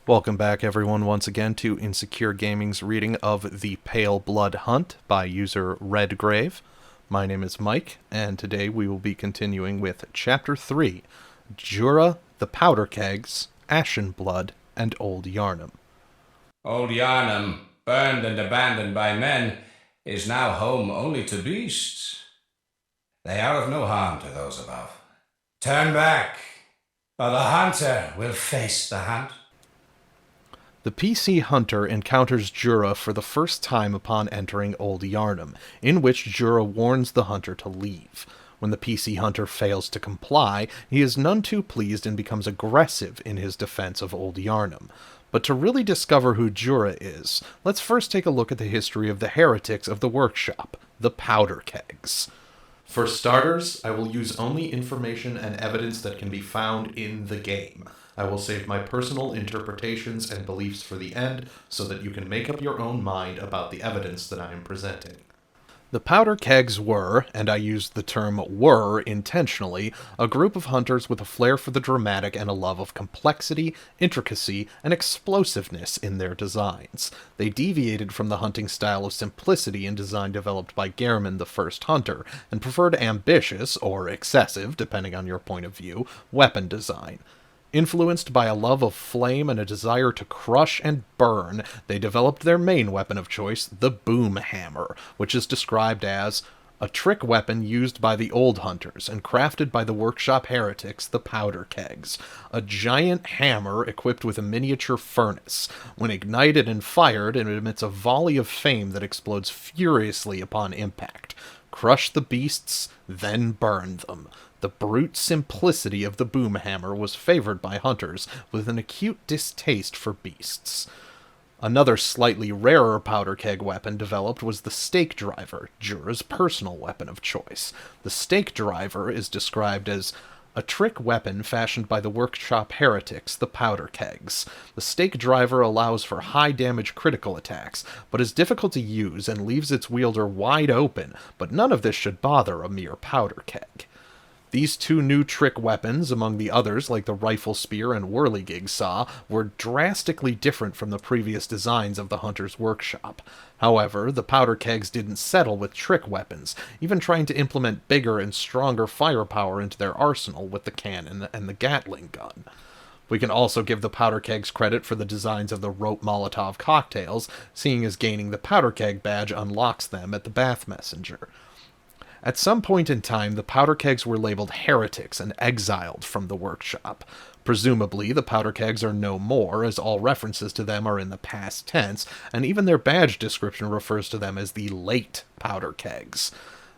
Welcome back, everyone, once again to Insecure Gaming's reading of The Paleblood Hunt by user Redgrave. My name is Mike, and today we will be continuing with Chapter 3, Djura, the Powder Kegs, Ashen Blood, and Old Yharnam. Old Yharnam, burned and abandoned by men, is now home only to beasts. They are of no harm to those above. Turn back, or the hunter will face the hunt. The PC hunter encounters Djura for the first time upon entering Old Yharnam, in which Djura warns the hunter to leave. When the PC hunter fails to comply, he is none too pleased and becomes aggressive in his defense of Old Yharnam. But to really discover who Djura is, let's first take a look at the history of the heretics of the workshop, the Powder Kegs. For starters, I will use only information and evidence that can be found in the game. I will save my personal interpretations and beliefs for the end, so that you can make up your own mind about the evidence that I am presenting. The Powder Kegs were, and I used the term were intentionally, a group of hunters with a flair for the dramatic and a love of complexity, intricacy, and explosiveness in their designs. They deviated from the hunting style of simplicity in design developed by Gehrman, the first hunter, and preferred ambitious, or excessive, depending on your point of view, weapon design. Influenced by a love of flame and a desire to crush and burn, they developed their main weapon of choice, the boom hammer, which is described as a trick weapon used by the old hunters and crafted by the workshop heretics, the Powder Kegs. A giant hammer equipped with a miniature furnace. When ignited and fired, it emits a volley of flame that explodes furiously upon impact. Crush the beasts, then burn them. The brute simplicity of the boom hammer was favored by hunters with an acute distaste for beasts. Another slightly rarer powder keg weapon developed was the stake driver, Djura's personal weapon of choice. The stake driver is described as a trick weapon fashioned by the workshop heretics, the Powder Kegs. The stake driver allows for high damage critical attacks, but is difficult to use and leaves its wielder wide open, but none of this should bother a mere powder keg. These two new trick weapons, among the others like the rifle spear and whirligig saw, were drastically different from the previous designs of the Hunter's Workshop. However, the Powder Kegs didn't settle with trick weapons, even trying to implement bigger and stronger firepower into their arsenal with the cannon and the Gatling gun. We can also give the Powder Kegs credit for the designs of the rope Molotov cocktails, seeing as gaining the Powder Keg badge unlocks them at the Bath Messenger. At some point in time, the Powder Kegs were labeled heretics and exiled from the workshop. Presumably, the Powder Kegs are no more, as all references to them are in the past tense, and even their badge description refers to them as the late Powder Kegs.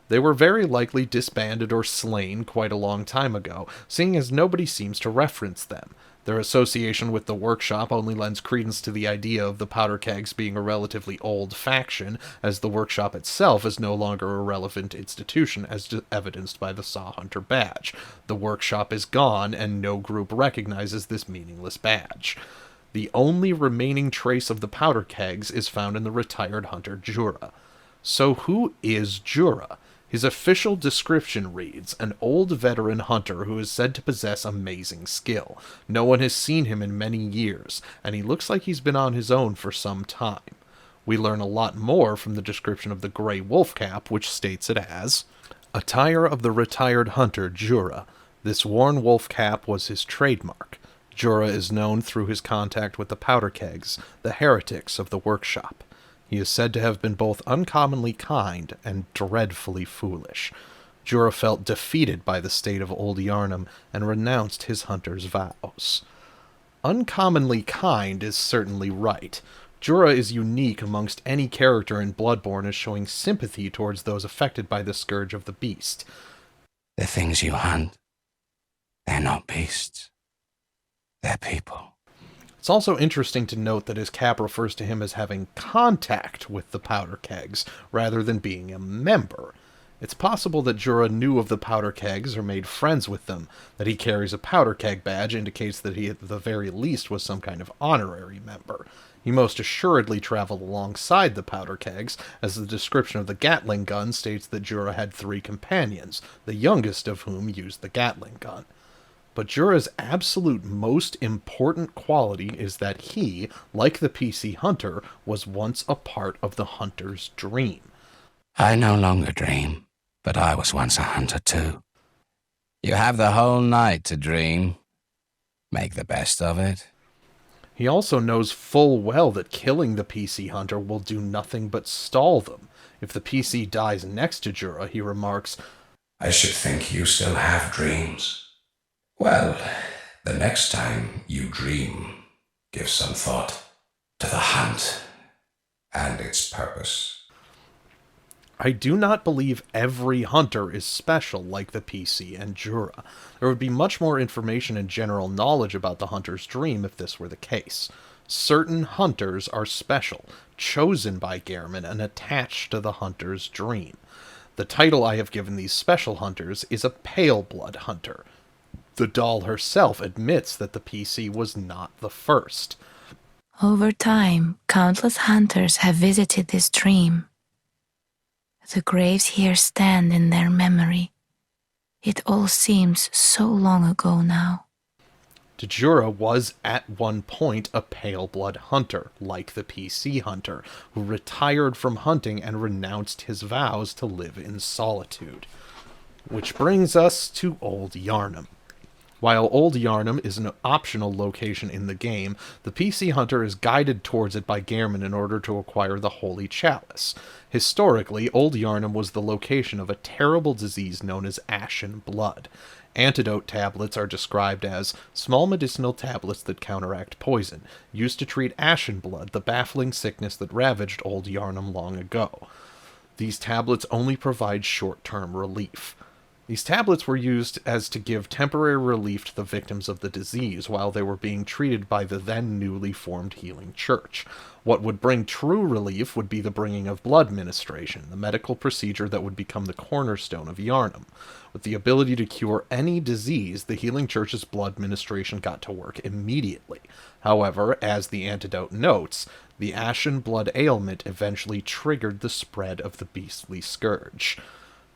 They were very likely disbanded or slain quite a long time ago, seeing as nobody seems to reference them. Their association with the workshop only lends credence to the idea of the Powder Kegs being a relatively old faction, as the workshop itself is no longer a relevant institution, as evidenced by the Saw Hunter badge. The workshop is gone, and no group recognizes this meaningless badge. The only remaining trace of the Powder Kegs is found in the retired hunter Djura. So who is Djura? His official description reads, an old veteran hunter who is said to possess amazing skill. No one has seen him in many years, and he looks like he's been on his own for some time. We learn a lot more from the description of the Grey Wolf Cap, which states it as, attire of the retired hunter Djura. This worn wolf cap was his trademark. Djura is known through his contact with the Powder Kegs, the heretics of the workshop. He is said to have been both uncommonly kind and dreadfully foolish. Djura felt defeated by the state of Old Yharnam and renounced his hunter's vows. Uncommonly kind is certainly right. Djura is unique amongst any character in Bloodborne as showing sympathy towards those affected by the scourge of the beast. The things you hunt, they're not beasts. They're people. It's also interesting to note that his cap refers to him as having contact with the Powder Kegs, rather than being a member. It's possible that Djura knew of the Powder Kegs or made friends with them. That he carries a Powder Keg badge indicates that he at the very least was some kind of honorary member. He most assuredly traveled alongside the Powder Kegs, as the description of the Gatling gun states that Djura had 3 companions, the youngest of whom used the Gatling gun. But Djura's absolute most important quality is that he, like the PC hunter, was once a part of the hunter's dream. I no longer dream, but I was once a hunter too. You have the whole night to dream. Make the best of it. He also knows full well that killing the PC hunter will do nothing but stall them. If the PC dies next to Djura, he remarks, I should think you still have dreams. Well, the next time you dream, give some thought to the hunt and its purpose. I do not believe every hunter is special like the PC and Djura. There would be much more information and general knowledge about the hunter's dream if this were the case. Certain hunters are special, chosen by Gehrman and attached to the hunter's dream. The title I have given these special hunters is a Paleblood Hunter. The doll herself admits that the PC was not the first. Over time, countless hunters have visited this dream. The graves here stand in their memory. It all seems so long ago now. Djura was at one point a Paleblood Hunter, like the PC hunter, who retired from hunting and renounced his vows to live in solitude. Which brings us to Old Yharnam. While Old Yharnam is an optional location in the game, the PC hunter is guided towards it by Gehrman in order to acquire the Holy Chalice. Historically, Old Yharnam was the location of a terrible disease known as Ashen blood. Antidote tablets are described as small medicinal tablets that counteract poison, used to treat Ashen blood, the baffling sickness that ravaged Old Yharnam long ago. These tablets only provide short-term relief. These tablets were used as to give temporary relief to the victims of the disease while they were being treated by the then newly formed healing church. What would bring true relief would be the bringing of blood ministration, the medical procedure that would become the cornerstone of Yharnam. With the ability to cure any disease, the healing church's blood ministration got to work immediately. However, as the antidote notes, the Ashen blood ailment eventually triggered the spread of the beastly scourge.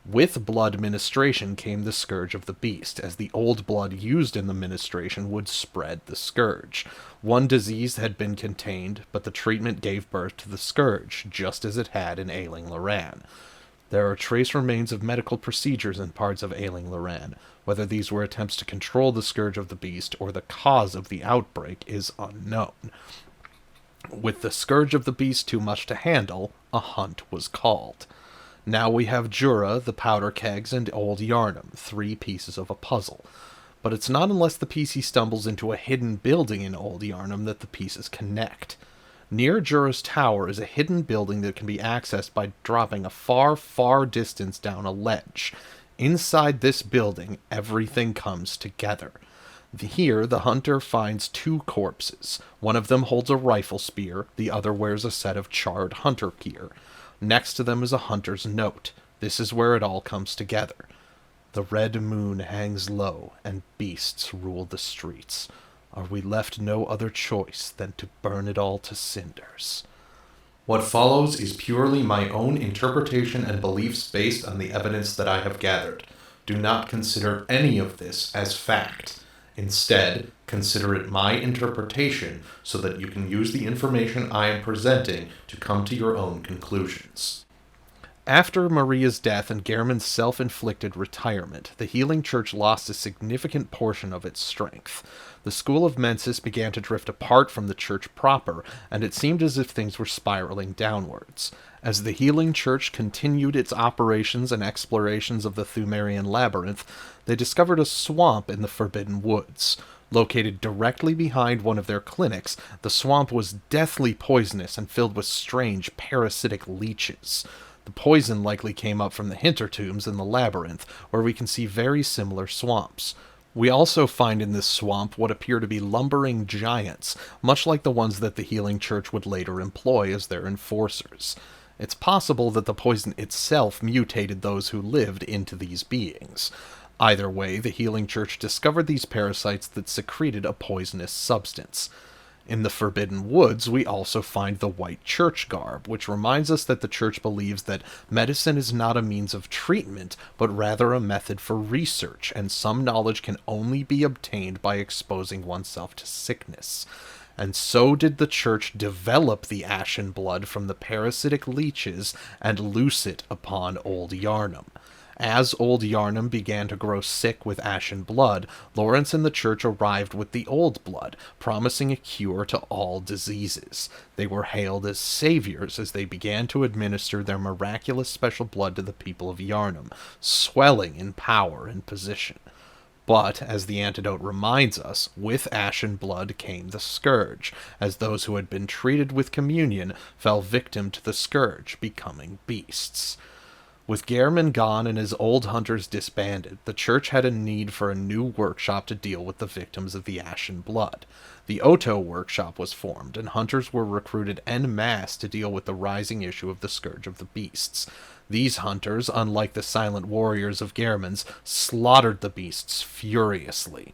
With blood ministration came the scourge of the beast, as the old blood used in the ministration would spread the scourge. One disease had been contained, but the treatment gave birth to the scourge, just as it had in Ailing Loran. There are trace remains of medical procedures in parts of Ailing Loran. Whether these were attempts to control the scourge of the beast or the cause of the outbreak is unknown. With the scourge of the beast too much to handle, a hunt was called. Now we have Djura, the powder kegs, and Old Yharnam, 3 pieces of a puzzle. But it's not unless the PC stumbles into a hidden building in Old Yharnam that the pieces connect. Near Djura's tower is a hidden building that can be accessed by dropping a far, far distance down a ledge. Inside this building, everything comes together. Here, the hunter finds 2 corpses. One of them holds a rifle spear, the other wears a set of charred hunter gear. Next to them is a hunter's note. This is where it all comes together. The red moon hangs low, and beasts rule the streets. Are we left no other choice than to burn it all to cinders? What follows is purely my own interpretation and beliefs based on the evidence that I have gathered. Do not consider any of this as fact. Instead, consider it my interpretation so that you can use the information I am presenting to come to your own conclusions. After Maria's death and Gehrman's self-inflicted retirement, the healing church lost a significant portion of its strength. The school of Mensis began to drift apart from the church proper, and it seemed as if things were spiraling downwards. As the healing church continued its operations and explorations of the Thumerian labyrinth, they discovered a swamp in the Forbidden Woods. Located directly behind one of their clinics, the swamp was deathly poisonous and filled with strange parasitic leeches. The poison likely came up from the Hintertombs in the labyrinth, where we can see very similar swamps. We also find in this swamp what appear to be lumbering giants, much like the ones that the healing church would later employ as their enforcers. It's possible that the poison itself mutated those who lived into these beings. Either way, the healing church discovered these parasites that secreted a poisonous substance. In the Forbidden Woods, we also find the white church garb, which reminds us that the church believes that medicine is not a means of treatment, but rather a method for research, and some knowledge can only be obtained by exposing oneself to sickness. And so did the church develop the Ashen blood from the parasitic leeches and loose it upon Old Yharnam. As Old Yharnam began to grow sick with Ashen blood, Lawrence and the church arrived with the Old blood, promising a cure to all diseases. They were hailed as saviors as they began to administer their miraculous special blood to the people of Yharnam, swelling in power and position. But, as the antidote reminds us, with Ashen blood came the scourge, as those who had been treated with communion fell victim to the scourge, becoming beasts. With Gehrman gone and his old hunters disbanded, the church had a need for a new workshop to deal with the victims of the Ashen blood. The Otto workshop was formed, and hunters were recruited en masse to deal with the rising issue of the scourge of the beasts. These hunters, unlike the silent warriors of Gehrman's, slaughtered the beasts furiously.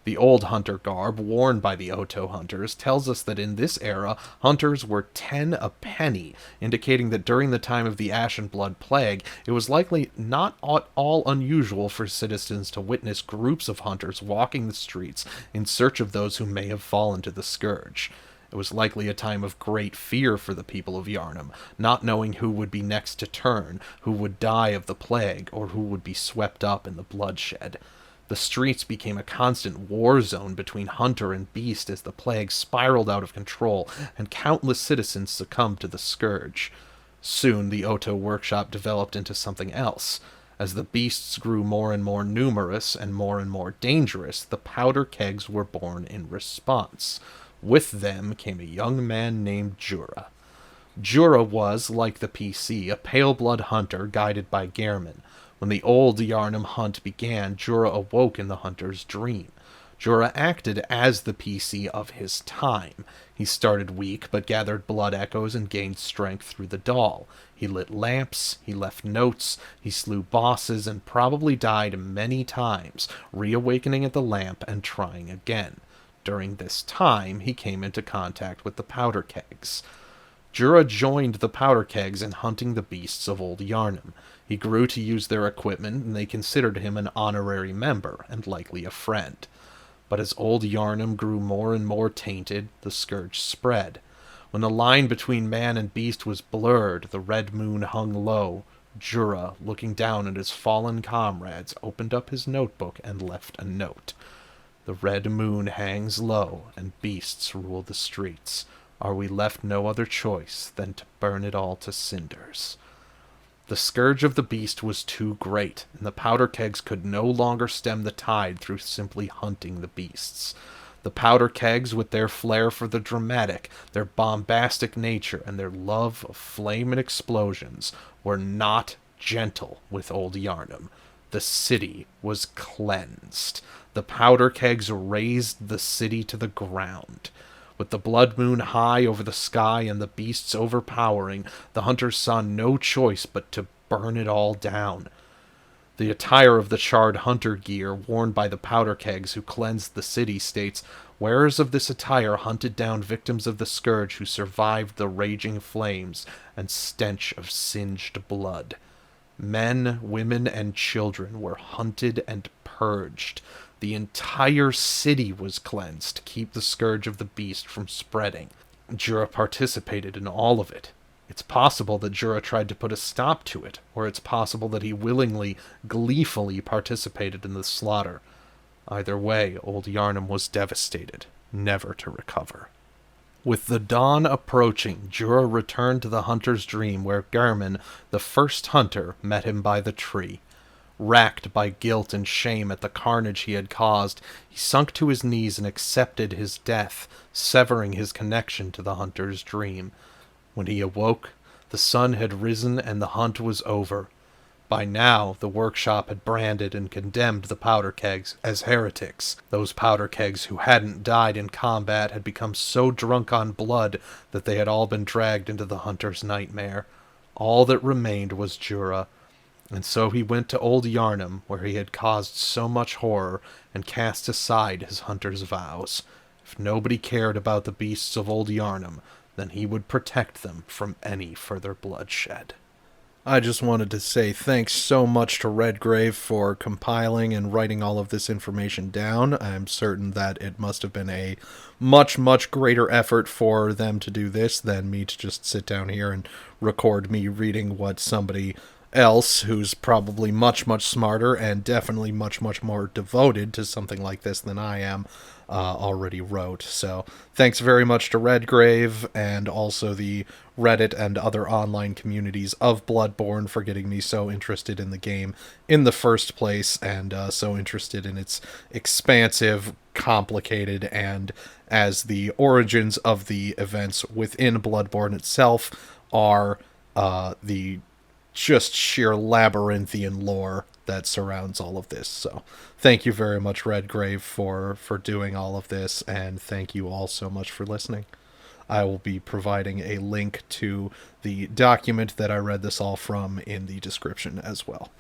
The old hunter garb, worn by the Otto hunters, tells us that in this era, hunters were 10 a penny, indicating that during the time of the Ashen Blood Plague, it was likely not at all unusual for citizens to witness groups of hunters walking the streets in search of those who may have fallen to the scourge. It was likely a time of great fear for the people of Yharnam, not knowing who would be next to turn, who would die of the plague, or who would be swept up in the bloodshed. The streets became a constant war zone between hunter and beast as the plague spiraled out of control and countless citizens succumbed to the scourge. Soon the Otto workshop developed into something else. As the beasts grew more and more numerous and more dangerous, the powder kegs were born in response. With them came a young man named Djura. Djura was, like the PC, a pale-blood hunter guided by Gehrman. When the old Yharnam hunt began, Djura awoke in the hunter's dream. Djura acted as the PC of his time. He started weak, but gathered blood echoes and gained strength through the doll. He lit lamps, he left notes, he slew bosses, and probably died many times, reawakening at the lamp and trying again. During this time, he came into contact with the powder kegs. Djura joined the powder kegs in hunting the beasts of Old Yharnam. He grew to use their equipment, and they considered him an honorary member, and likely a friend. But as Old Yharnam grew more and more tainted, the scourge spread. When the line between man and beast was blurred, the red moon hung low. Djura, looking down at his fallen comrades, opened up his notebook and left a note. The red moon hangs low, and beasts rule the streets. Are we left no other choice than to burn it all to cinders? The scourge of the beast was too great, and the powder kegs could no longer stem the tide through simply hunting the beasts. The powder kegs, with their flair for the dramatic, their bombastic nature, and their love of flame and explosions, were not gentle with Old Yharnam. The city was cleansed. The powder kegs razed the city to the ground. With the blood moon high over the sky and the beasts overpowering, the hunters saw no choice but to burn it all down. The attire of the charred hunter gear worn by the powder kegs who cleansed the city states, wearers of this attire hunted down victims of the scourge who survived the raging flames and stench of singed blood. Men, women, and children were hunted and purged. The entire city was cleansed to keep the scourge of the beast from spreading. Djura participated in all of it. It's possible that Djura tried to put a stop to it, or it's possible that he willingly, gleefully participated in the slaughter. Either way, Old Yharnam was devastated, never to recover. With the dawn approaching, Djura returned to the hunter's dream where Gehrman, the first hunter, met him by the tree. Racked by guilt and shame at the carnage he had caused, he sunk to his knees and accepted his death, severing his connection to the hunter's dream. When he awoke, the sun had risen and the hunt was over. By now, the workshop had branded and condemned the powder kegs as heretics. Those powder kegs who hadn't died in combat had become so drunk on blood that they had all been dragged into the hunter's nightmare. All that remained was Djura. And so he went to Old Yharnam, where he had caused so much horror, and cast aside his hunter's vows. If nobody cared about the beasts of Old Yharnam, then he would protect them from any further bloodshed. I just wanted to say thanks so much to Redgrave for compiling and writing all of this information down. I'm certain that it must have been a much, much greater effort for them to do this than me to just sit down here and record me reading what somebody else, who's probably much, much smarter and definitely much, much more devoted to something like this than I am, already wrote. So thanks very much to Redgrave and also the Reddit and other online communities of Bloodborne for getting me so interested in the game in the first place, and so interested in its expansive, complicated, and as the origins of the events within Bloodborne itself are the just sheer labyrinthian lore that surrounds all of this. So thank you very much, Redgrave, for doing all of this, and thank you all so much for listening. I will be providing a link to the document that I read this all from in the description as well.